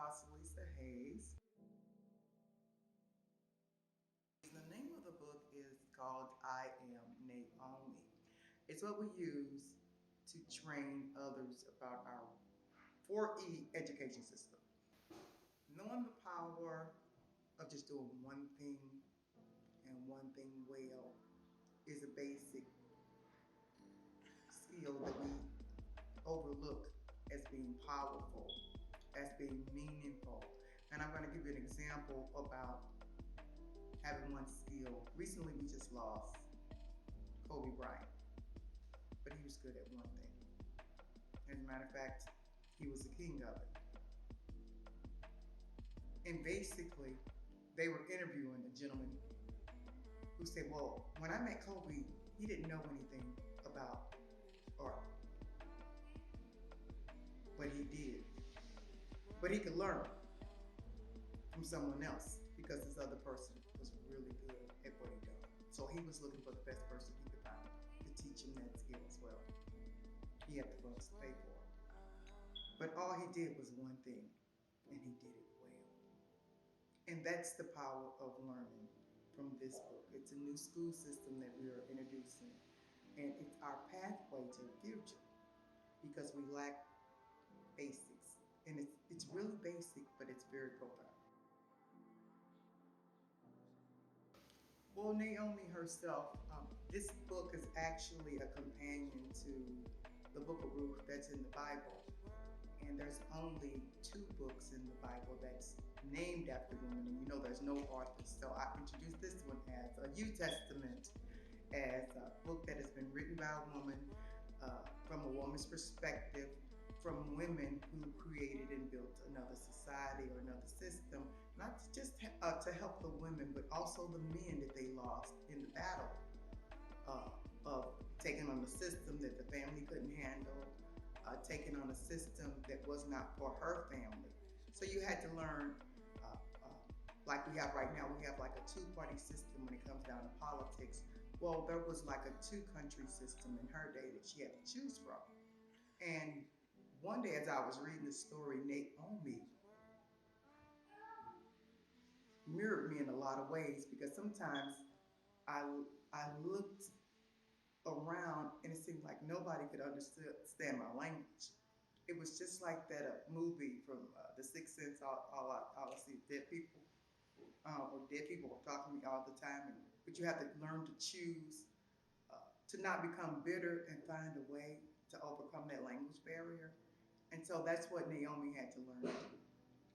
Apostle Lisa Hayes. The name of the book is called I Am NAOMI. It's what we use to train others about our 4E education system. Knowing the power of just doing one thing and one thing well is a basic skill that we overlook as being powerful, as being meaningful. And I'm going to give you an example about having one skill. Recently, we just lost Kobe Bryant, but he was good at one thing. As a matter of fact, he was the king of it. And basically, they were interviewing a gentleman who said, well, when I met Kobe, he didn't know anything about art, but he did. But he could learn from someone else because this other person was really good at what he did. So he was looking for the best person he could find to teach him that skill as well. He had the funds to pay for it. But all he did was one thing, and he did it well. And that's the power of learning from this book. It's a new school system that we are introducing, and it's our pathway to the future because we lack basics. And it's really basic, but it's very profound. Well, Naomi herself, this book is actually a companion to the book of Ruth that's in the Bible. And there's only 2 books in the Bible that's named after women, and you know there's no authors. So I introduced this one as a New Testament, as a book that has been written by a woman, from a woman's perspective, from women who created and built another society or another system, not just to help the women, but also the men that they lost in the battle of taking on a system that the family couldn't handle, taking on a system that was not for her family. So you had to learn, like we have right now, we have like a 2-party system when it comes down to politics. Well, there was like a 2-country system in her day that she had to choose from. And one day as I was reading the story, Naomi mirrored me in a lot of ways because sometimes I looked around and it seemed like nobody could understand my language. It was just like that movie from The Sixth Sense. All I see dead people, or dead people were talking to me all the time. But you have to learn to choose to not become bitter and find a way to overcome that language barrier. And so that's what Naomi had to learn to do.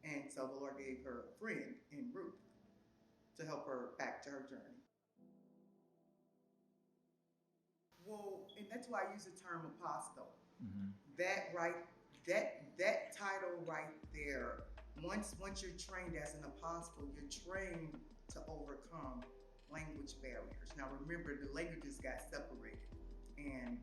And so the Lord gave her a friend in Ruth to help her back to her journey. Well, and that's why I use the term apostle. Mm-hmm. That title right there. Once you're trained as an apostle, you're trained to overcome language barriers. Now remember, the languages got separated, and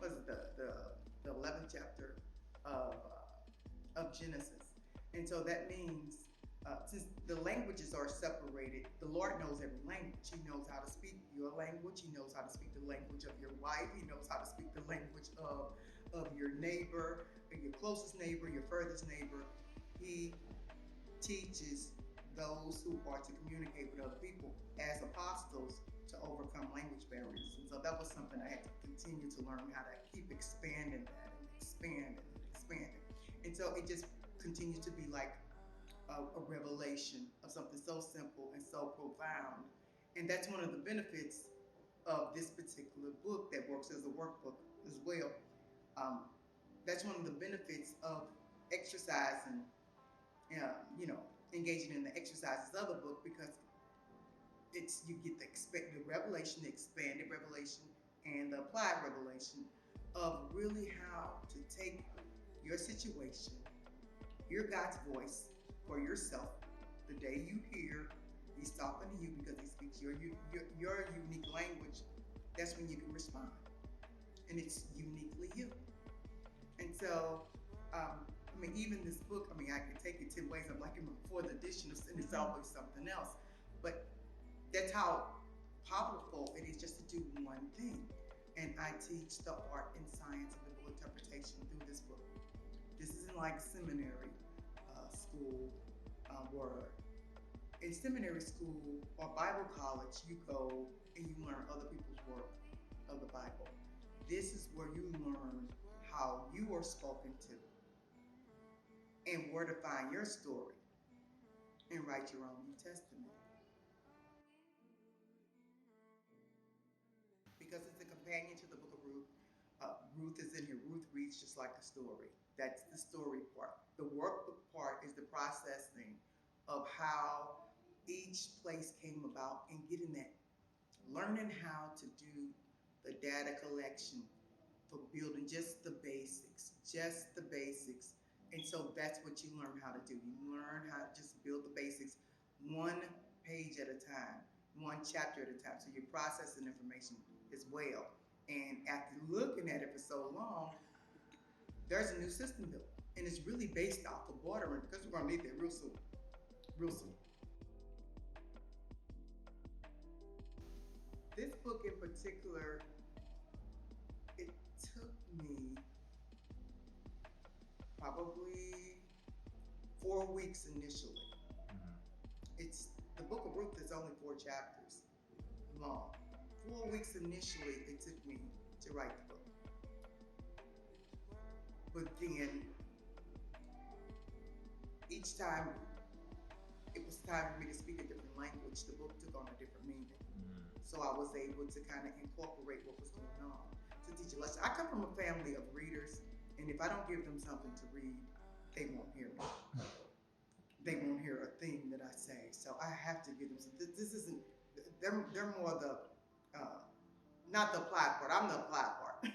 was it the 11th chapter of Genesis, and so that means. Since the languages are separated, the Lord knows every language. He knows how to speak your language. He knows how to speak the language of your wife. He knows how to speak the language of your neighbor, your closest neighbor, your furthest neighbor. He teaches those who are to communicate with other people as apostles to overcome language barriers. And so that was something I had to continue to learn how to keep expanding that and expanding and expanding. And so it just continues to be like a revelation of something so simple and so profound. And that's one of the benefits of this particular book that works as a workbook as well. That's one of the benefits of exercising, engaging in the exercises of the book, because you get the revelation, the expanded revelation, and the applied revelation of really how to take your situation, hear God's voice for yourself. The day you hear He's talking to you because He speaks your unique language, that's when you can respond. And it's uniquely you. And so, even this book, I could take it 10 ways. I'm like in the 4th edition, and it's always something else. But that's how powerful it is just to do one thing. And I teach the art and science of biblical interpretation through this book. This isn't like seminary. school were in seminary school or Bible college, you go and you learn other people's work of the Bible. This is where you learn how you are spoken to and where to find your story and write your own New Testament. Because it's a companion to the book of Ruth. Ruth is in here. Ruth reads just like a story. That's the story part. The workbook part is the processing of how each place came about and getting that, learning how to do the data collection for building just the basics, And so that's what you learn how to do. You learn how to just build the basics one page at a time, one chapter at a time. So you're processing information as well. And after looking at it for so long, there's a new system built. And it's really based off of bordering, because we're going to need that real soon. Real soon. This book in particular, it took me probably 4 weeks initially. It's the book of Ruth is only 4 chapters long. 4 weeks initially it took me to write the book. But then each time it was time for me to speak a different language, the book took on a different meaning. So I was able to kind of incorporate what was going on to teach a lesson. I come from a family of readers, and if I don't give them something to read, they won't hear me. They won't hear a thing that I say. So I have to give them something. This isn't, they're more the, not the applied part. I'm the applied part.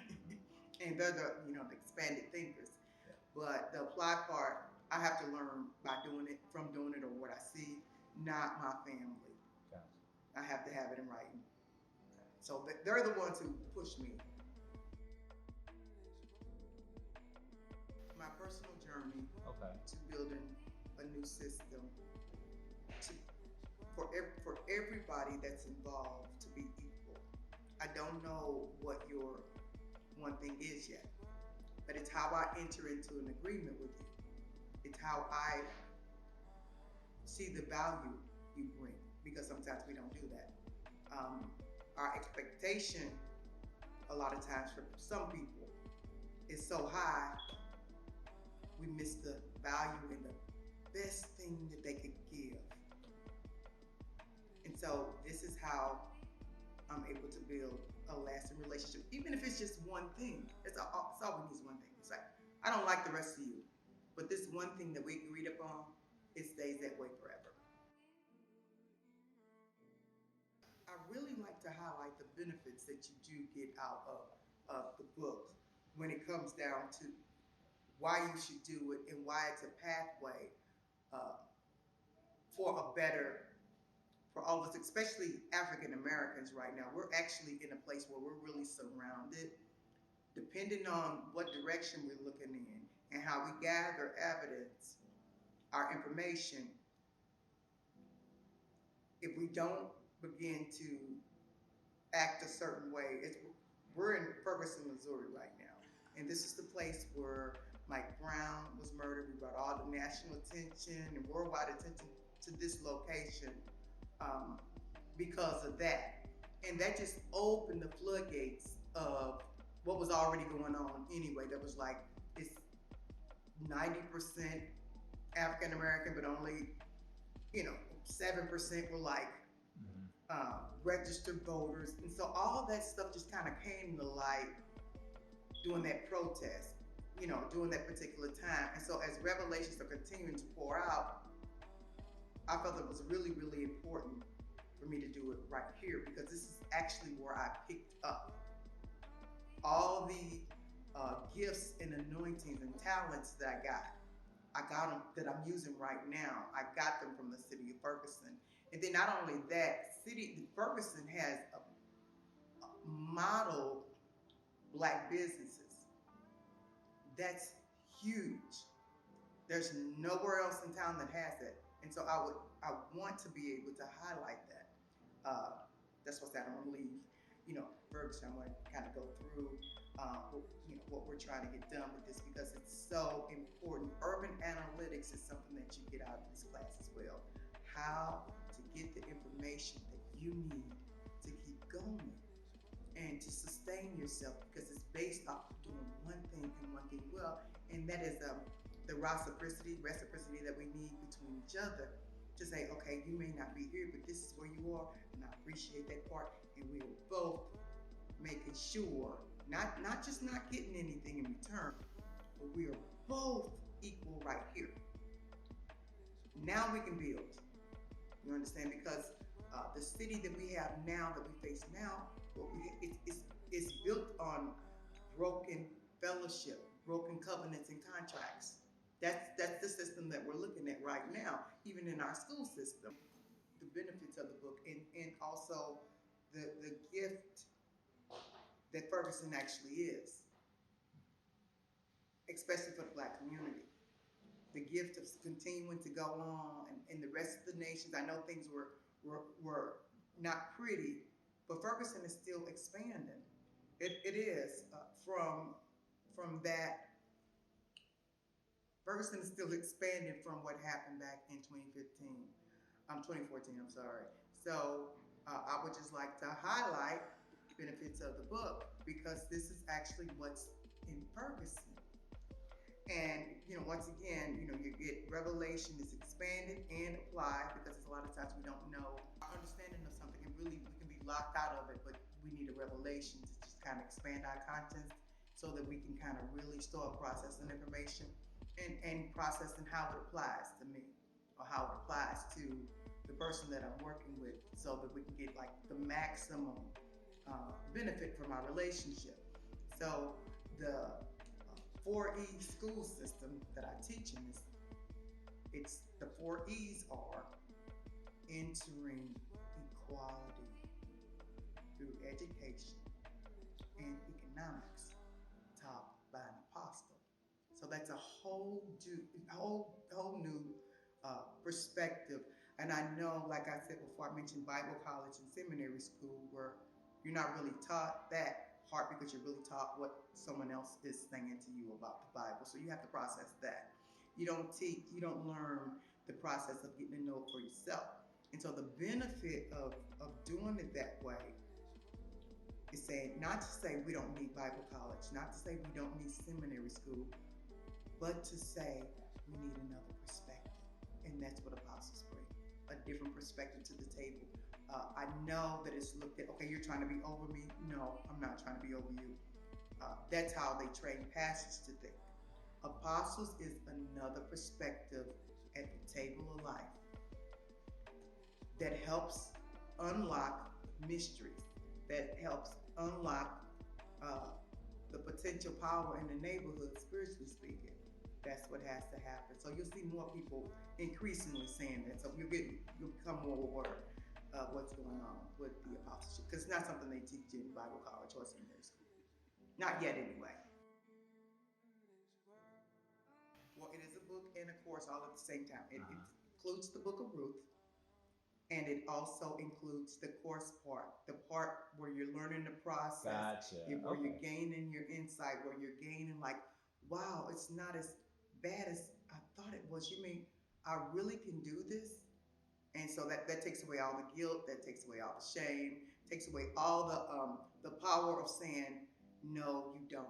And they're the, the expanded thinkers. Yeah. But the applied part, I have to learn by doing it, from doing it, or what I see, not my family. I have to have it in writing. So they're the ones who push me. My personal journey to building a new system for everybody that's involved to be equal. I don't know what your one thing is yet, but it's how I enter into an agreement with you. It's how I see the value you bring. Because sometimes we don't do that. Our expectation, a lot of times for some people, is so high, we miss the value and the best thing that they could give. And so this is how I'm able to build a lasting relationship, even if it's just one thing. It's all we need is one thing. It's like, I don't like the rest of you, but this one thing that we agreed upon, it stays that way forever. I really like to highlight the benefits that you do get out of the book when it comes down to why you should do it and why it's a pathway for all of us, especially African Americans right now. We're actually in a place where we're really surrounded, depending on what direction we're looking in and how we gather evidence, our information. If we don't begin to act a certain way. We're in Ferguson, Missouri right now. And this is the place where Mike Brown was murdered. We brought all the national attention and worldwide attention to this location because of that. And that just opened the floodgates of what was already going on anyway. That was like, it's 90% African American, but only, 7% were like, registered voters. And so all that stuff just kind of came to light during that protest, during that particular time. And so as revelations are continuing to pour out, I felt it was really, really important for me to do it right here, because this is actually where I picked up all the gifts and anointings and talents that I got them that I'm using right now. I got them from the city of Ferguson. And then not only that, Ferguson has a model Black businesses. That's huge. There's nowhere else in town that has it. And so I want to be able to highlight that. That's what's that. I'm gonna leave, Ferguson. I'm gonna kind of go through what we're trying to get done with this, because it's so important. Urban analytics is something that you get out of this class as well. How to get the information that you need to keep going and to sustain yourself, because it's based off of doing one thing and one thing well, and that is the reciprocity that we need between each other, to say, okay, you may not be here, but this is where you are, and I appreciate that part, and we are both making sure, not just not getting anything in return, but we are both equal right here. Now we can build. You understand? Because the city that we have now, that we face now, it's built on broken fellowship, broken covenants and contracts. That's the system that we're looking at right now, even in our school system. The benefits of the book, and also the gift that Ferguson actually is, especially for the Black community. The gift of continuing to go on, and the rest of the nations. I know things were not pretty, but Ferguson is still expanding. It is from that. Ferguson is still expanding from what happened back in 2014. I'm sorry. So I would just like to highlight the benefits of the book, because this is actually what's in Ferguson. And once again, you get revelation is expanded and applied, because there's a lot of times we don't know our understanding of something, and really we can be locked out of it, but we need a revelation to just kind of expand our content, so that we can kind of really start processing information and processing how it applies to me, or how it applies to the person that I'm working with, so that we can get like the maximum benefit from our relationship. So the 4E school system that I teach in this, it's the 4 E's are entering equality through education and economics, taught by an apostle. So that's a whole new perspective. And I know, like I said before, I mentioned Bible college and seminary school, where you're not really taught that part, because you're really taught what someone else is saying to you about the Bible. So you have to process that. You don't learn the process of getting to know it for yourself. And so the benefit of doing it that way is saying, not to say we don't need Bible college, not to say we don't need seminary school, but to say we need another perspective. And that's what apostles bring, a different perspective to the table. I know that it's looked at, okay, you're trying to be over me. No, I'm not trying to be over you. That's how they train pastors to think. Apostles is another perspective at the table of life that helps unlock mysteries, that helps unlock the potential power in the neighborhood, spiritually speaking. That's what has to happen. So you'll see more people increasingly saying that. So you'll become more aware of what's going on with the apostleship, because it's not something they teach in Bible college or seminary school. Not yet, anyway. Well, it is a book and a course all at the same time. It includes the book of Ruth, and it also includes the course part, the part where you're learning the process, where you're gaining your insight, where you're gaining like, wow, it's not as bad as I thought it was. You mean I really can do this? And so that takes away all the guilt, that takes away all the shame, takes away all the power of saying, no, you don't,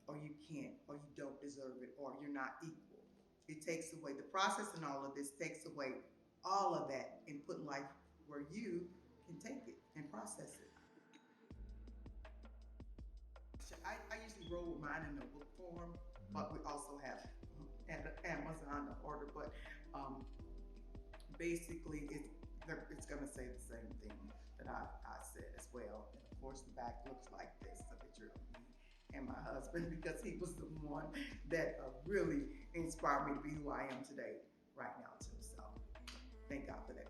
or you can't, or you don't deserve it, or you're not equal. It takes away the process, and all of this takes away all of that and put life where you can take it and process it. I usually roll with mine in the book form, but we also have at Amazon order, but basically it's going to say the same thing that I said as well. And of course the back looks like this, a picture of me and my husband, because he was the one that really inspired me to be who I am today, right now too. So thank God for that.